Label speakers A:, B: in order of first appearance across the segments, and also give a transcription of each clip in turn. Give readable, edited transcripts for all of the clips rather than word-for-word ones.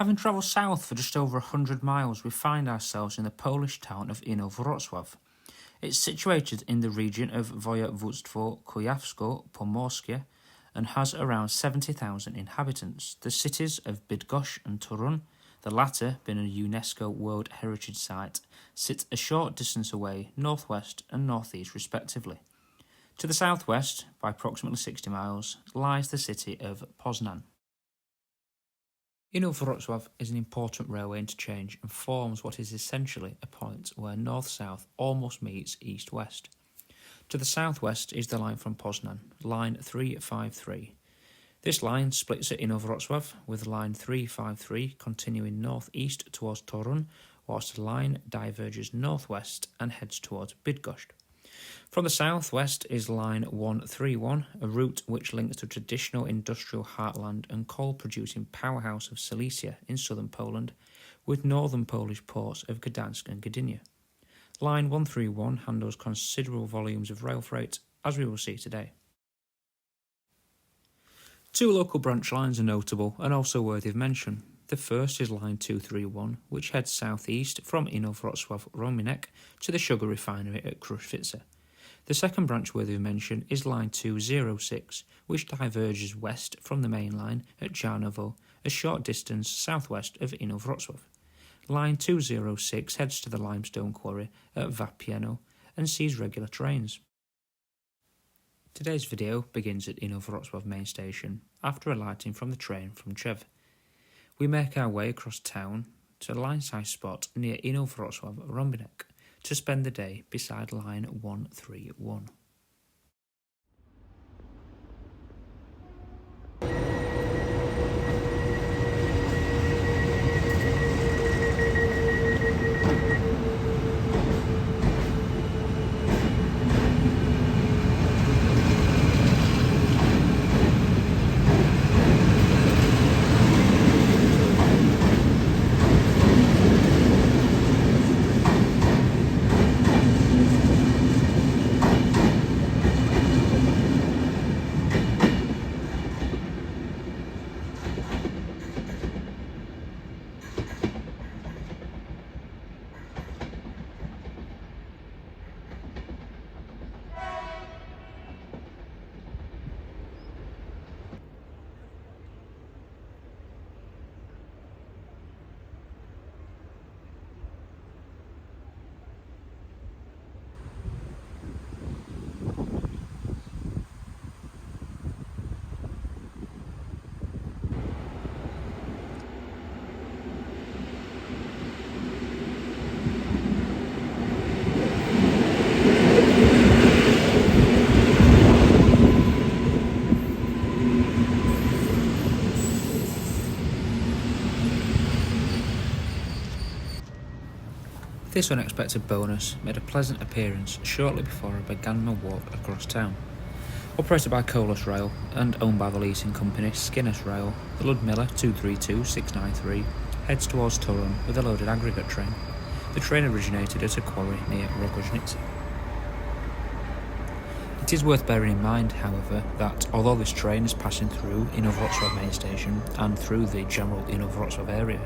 A: Having travelled south for just over 100 miles, we find ourselves in the Polish town of Inowroclaw. It's situated in the region of Województwo Kujawsko-Pomorskie and has around 70,000 inhabitants. The cities of Bydgoszcz and Torun, the latter being a UNESCO World Heritage Site, sit a short distance away, northwest and northeast respectively. To the southwest, by approximately 60 miles, lies the city of Poznan. Inowroclaw is an important railway interchange and forms what is essentially a point where north-south almost meets east-west. To the southwest is the line from Poznan, line 353. This line splits at Inowroclaw, with line 353 continuing north-east towards Torun, whilst the line diverges northwest and heads towards Bydgoszcz. From the southwest is line 131, a route which links the traditional industrial heartland and coal-producing powerhouse of Silesia in southern Poland, with northern Polish ports of Gdansk and Gdynia. Line 131 handles considerable volumes of rail freight, as we will see today. Two local branch lines are notable and also worthy of mention. The first is line 231, which heads southeast from Inowroclaw-Rominek to the sugar refinery at Kruszwica. The second branch worthy of mention is line 206, which diverges west from the main line at Jarnowo, a short distance southwest of Inowroclaw. Line 206 heads to the limestone quarry at Wapieno and sees regular trains. Today's video begins at Inowroclaw main station, after alighting from the train from Trzew. We make our way across town to a line-side spot near Inowroclaw-Rominek to spend the day beside line 131. This unexpected bonus made a pleasant appearance shortly before I began my walk across town. Operated by Colas Rail and owned by the leasing company Skinner's Rail, the Ludmilla 232693 heads towards Torun with a loaded aggregate train. The train originated at a quarry near Rogoźnice. It is worth bearing in mind, however, that although this train is passing through Inowroclaw main station and through the general Inowroclaw area,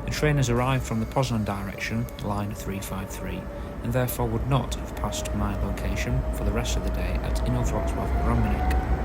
A: the train has arrived from the Poznan direction, line 353, and therefore would not have passed my location for the rest of the day at Inowroclaw-Rominek.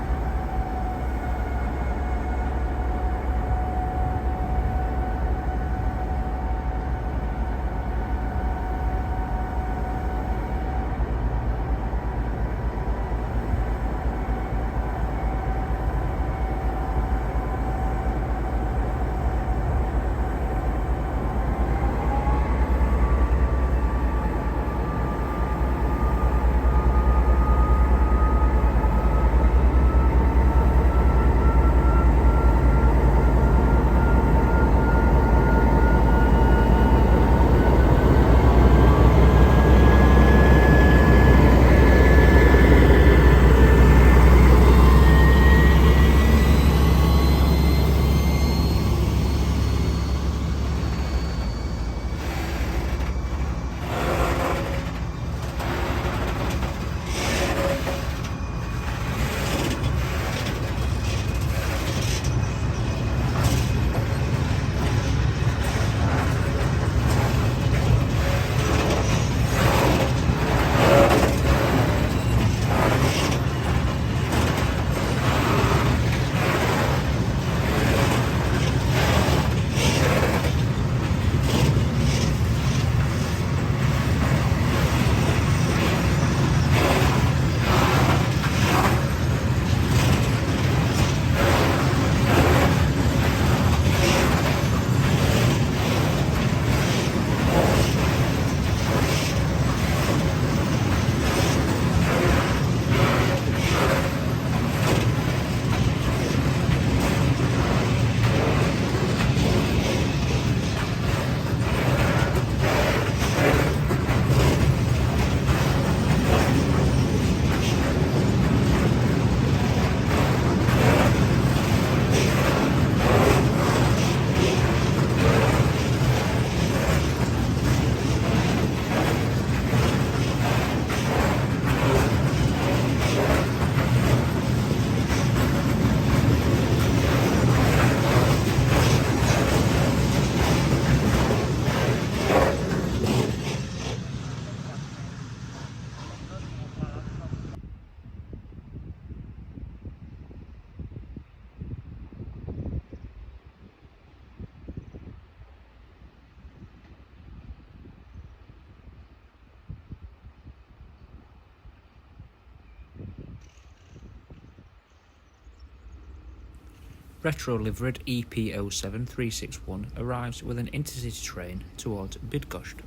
A: Retro-liveried EP07361 arrives with an intercity train towards Bydgoszcz.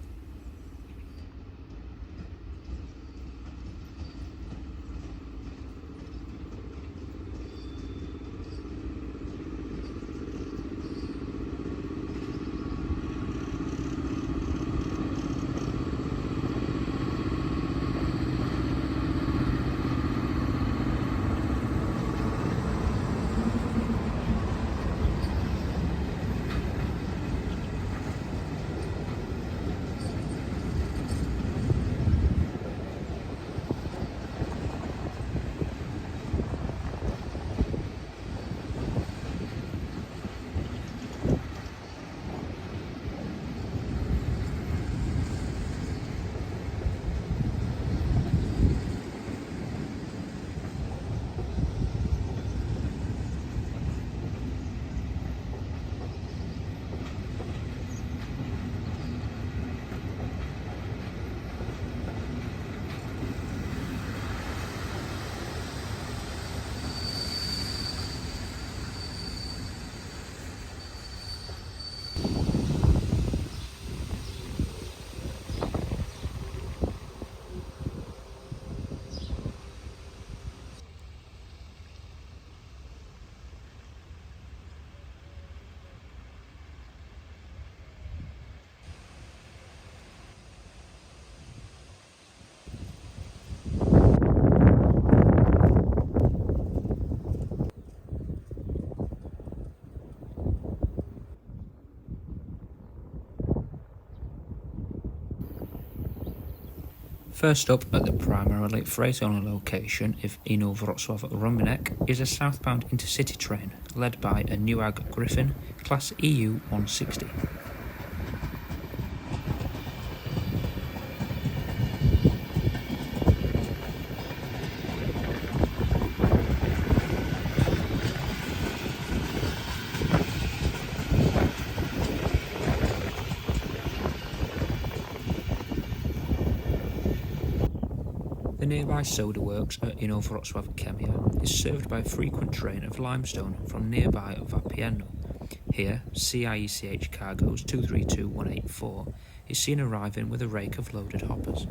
A: First up at the primarily freight-only location of Inowroclaw is a southbound intercity train led by a Newag Griffin Class EU 160. The nearby soda works at Inowroclaw is served by a frequent train of limestone from nearby Vapieno. Here, CIECH Cargo's 232184 is seen arriving with a rake of loaded hoppers.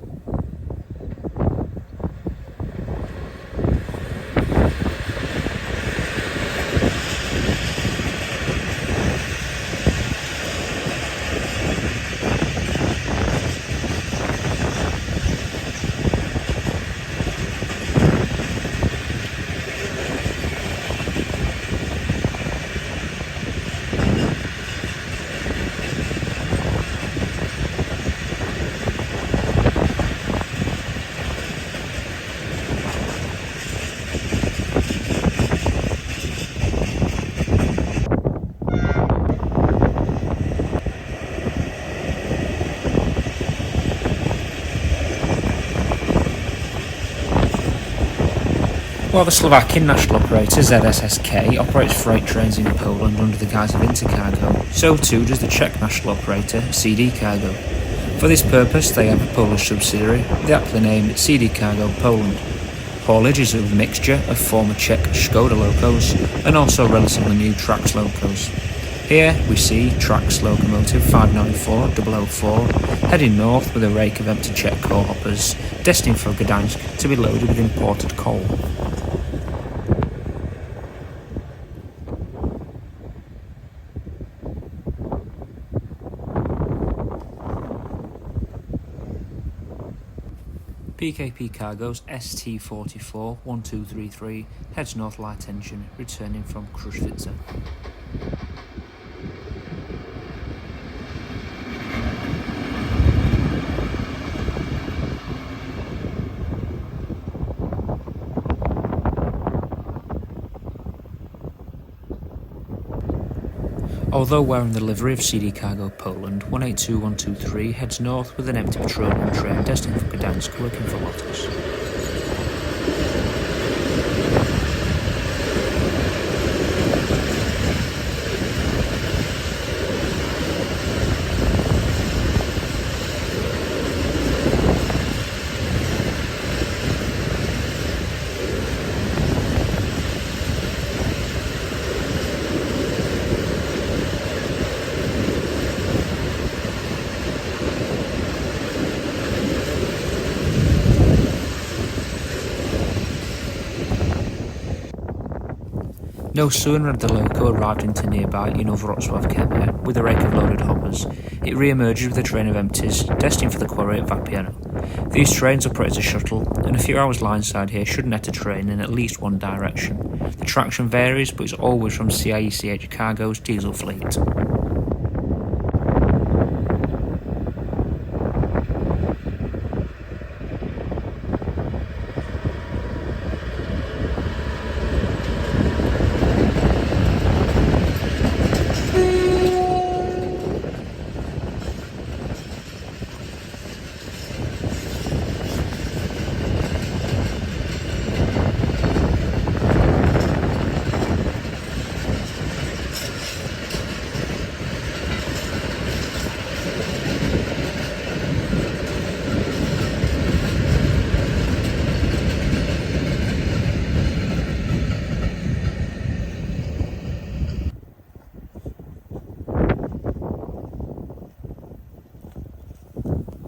A: While the Slovakian national operator ZSSK operates freight trains in Poland under the guise of Intercargo, so too does the Czech national operator CD Cargo. For this purpose they have a Polish subsidiary, the aptly named CD Cargo Poland. Haulage is a mixture of former Czech Škoda locos and also relatively new Trax locos. Here we see Trax locomotive 594004 heading north with a rake of empty Czech coal hoppers destined for Gdańsk to be loaded with imported coal. PKP Cargo's ST44-1233 heads north light engine, returning from Kruszwica. Although wearing the livery of CD Cargo Poland, 182123 heads north with an empty petroleum train destined for Gdańsk, working for Lotos. No sooner had the loco arrived into nearby Inowroclaw, Kenya, with a rake of loaded hoppers, it re-emerges with a train of empties, destined for the quarry at Vapiano. These trains operate as a shuttle, and a few hours lineside here should net a train in at least one direction. The traction varies, but it's always from CIECH Cargo's diesel fleet.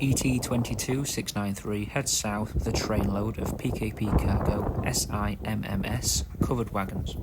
A: ET22693 heads south with a trainload of PKP Cargo SIMMS covered wagons.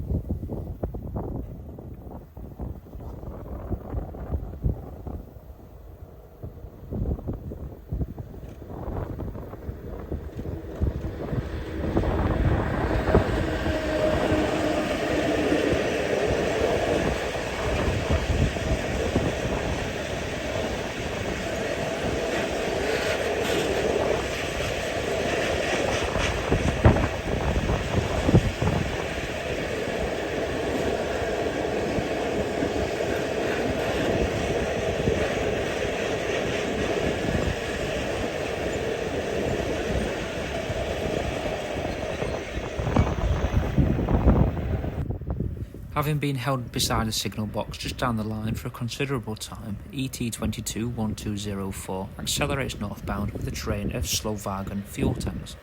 A: Having been held beside a signal box just down the line for a considerable time, ET221204 accelerates northbound with a train of Slovakian fuel tanks.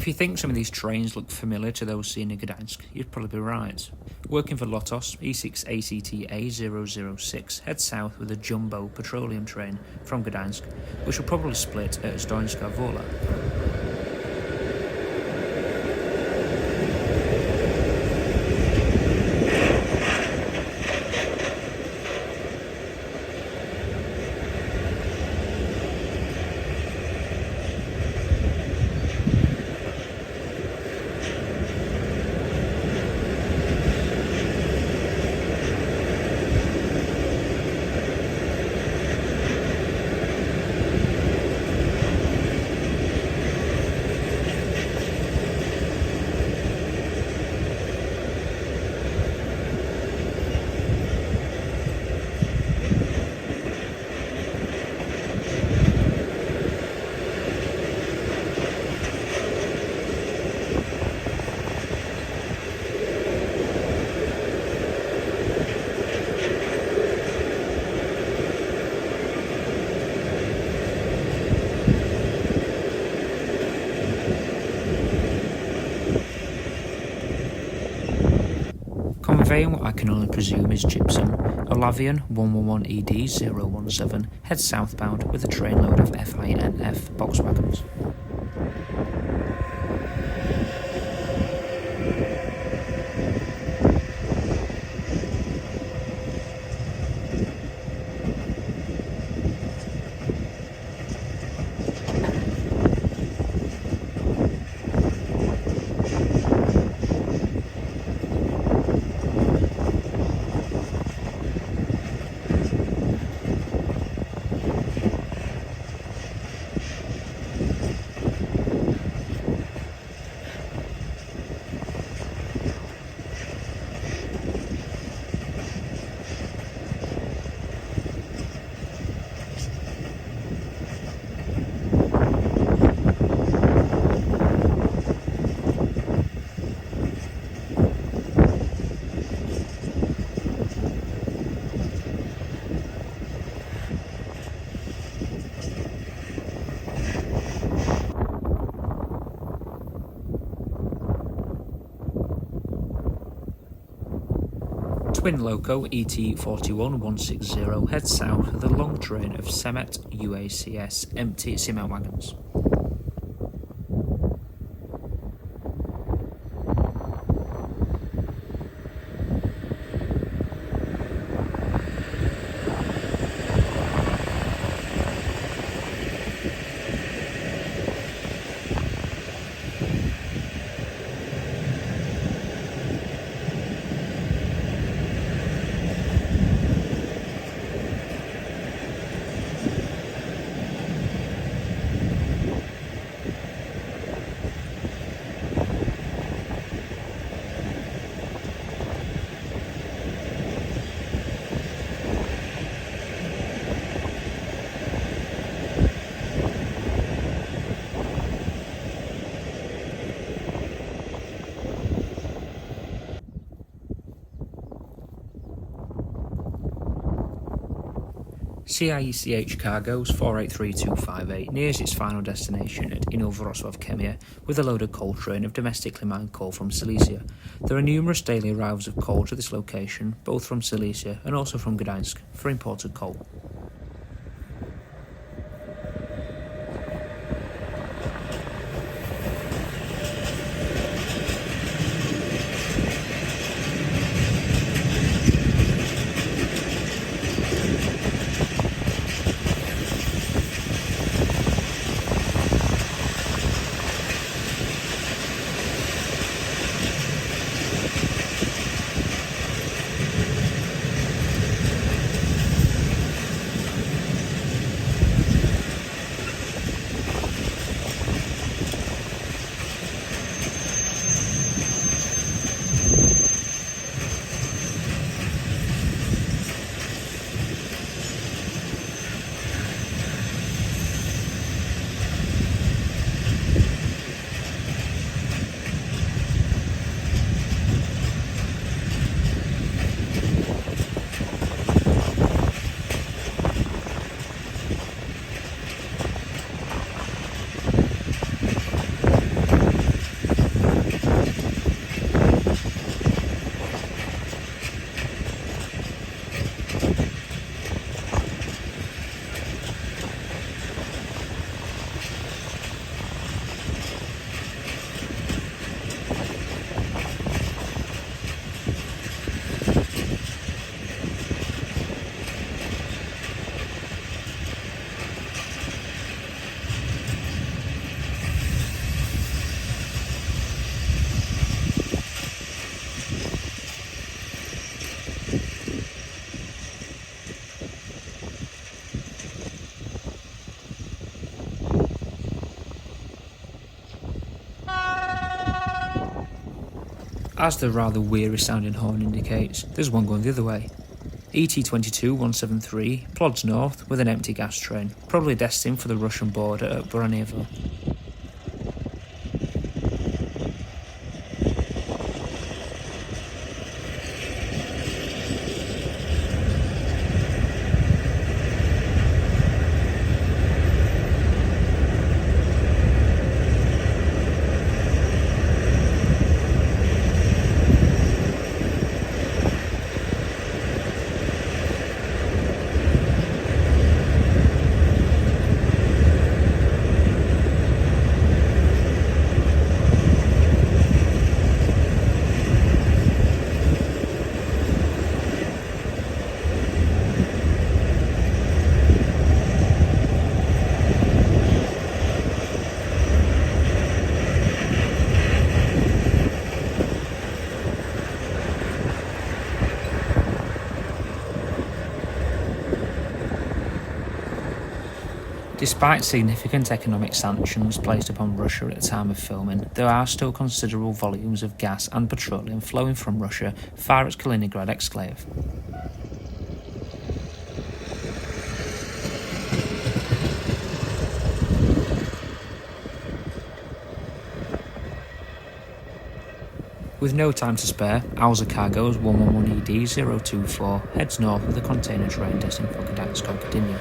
A: If you think some of these trains look familiar to those seen in Gdansk, you'd probably be right. Working for Lotos, E6ACTA006 heads south with a jumbo petroleum train from Gdansk, which will probably split at Zdońska Wola. Conveying what I can only presume is gypsum, Olavian 111ED017 heads southbound with a trainload of FINF box wagons. Twin Loco ET41160 heads south with a long train of Semet UACS empty cement wagons. CIECH Cargo's 483258 nears its final destination at Inowroclaw, Kemia, with a loaded coal train of domestically mined coal from Silesia. There are numerous daily arrivals of coal to this location, both from Silesia and also from Gdańsk, for imported coal. As the rather weary sounding horn indicates, there's one going the other way. ET22173 plods north with an empty gas train, probably destined for the Russian border at Branevo. Despite significant economic sanctions placed upon Russia at the time of filming, there are still considerable volumes of gas and petroleum flowing from Russia via its Kaliningrad exclave. With no time to spare, Alza Cargo's 111ED024 heads north with a container train destined for Gdańsk on Gdynia.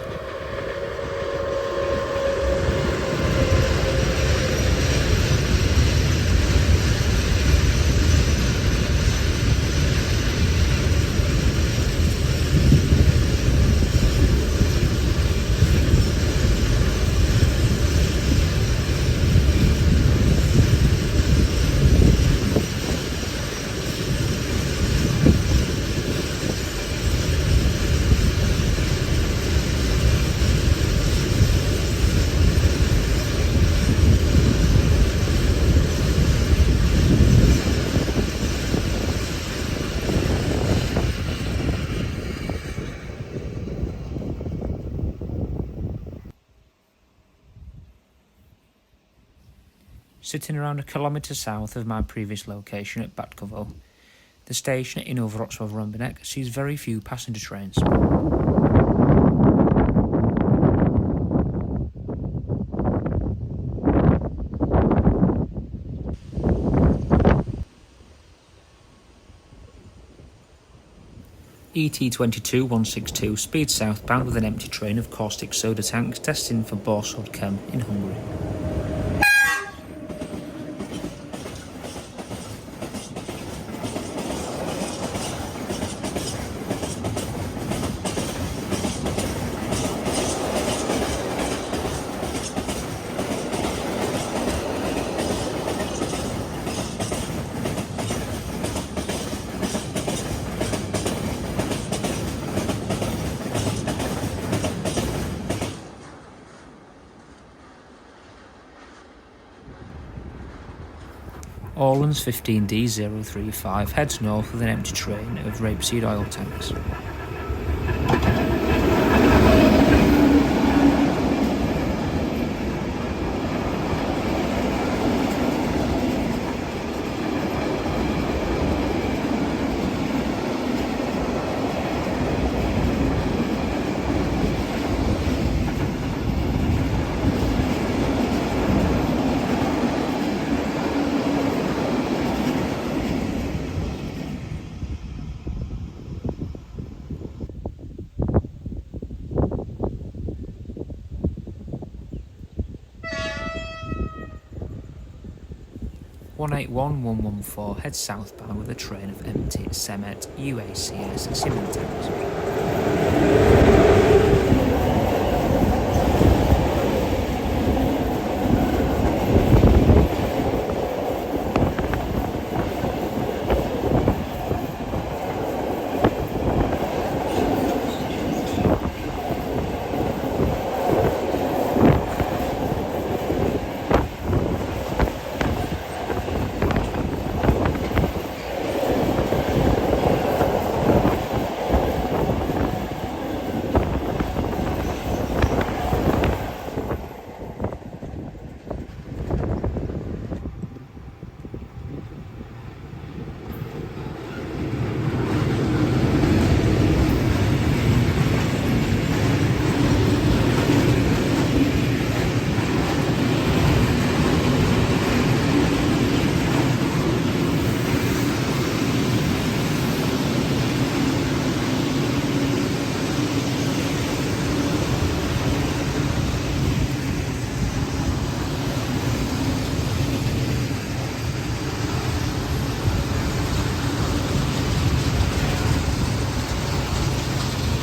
A: sitting around a kilometre south of my previous location at Batkovo. The station at Inowroclaw sees very few passenger trains. ET22162 speeds southbound with an empty train of caustic soda tanks destined for Borsod-Kem in Hungary. Orland's 15D035 heads north with an empty train of rapeseed oil tanks. (181-114) heads southbound with a train of empty Semet UACS cement tanks.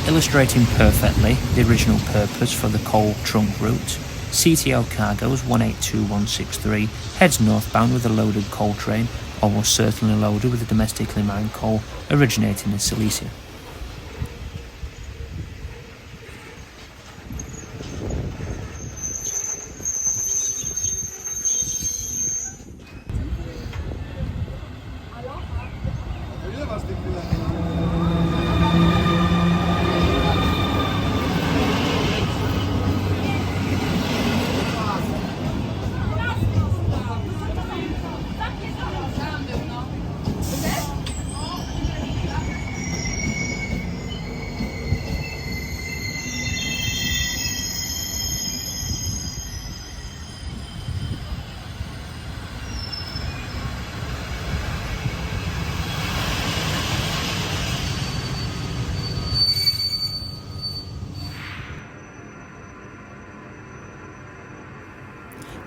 A: Illustrating perfectly the original purpose for the coal trunk route, CTL Cargo's 182163 heads northbound with a loaded coal train, almost certainly loaded with domestically mined coal originating in Silesia.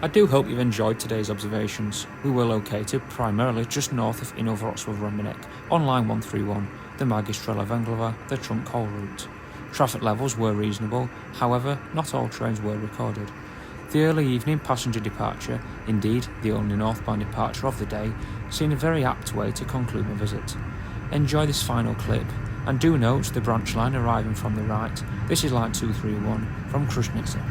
A: I do hope you've enjoyed today's observations. We were located primarily just north of Inowroclaw on line 131, the Magistrala Węglowa, the trunk coal route. Traffic levels were reasonable, however, not all trains were recorded. The early evening passenger departure, indeed the only northbound departure of the day, seemed a very apt way to conclude my visit. Enjoy this final clip, and do note the branch line arriving from the right. This is line 231 from Krushnitsa.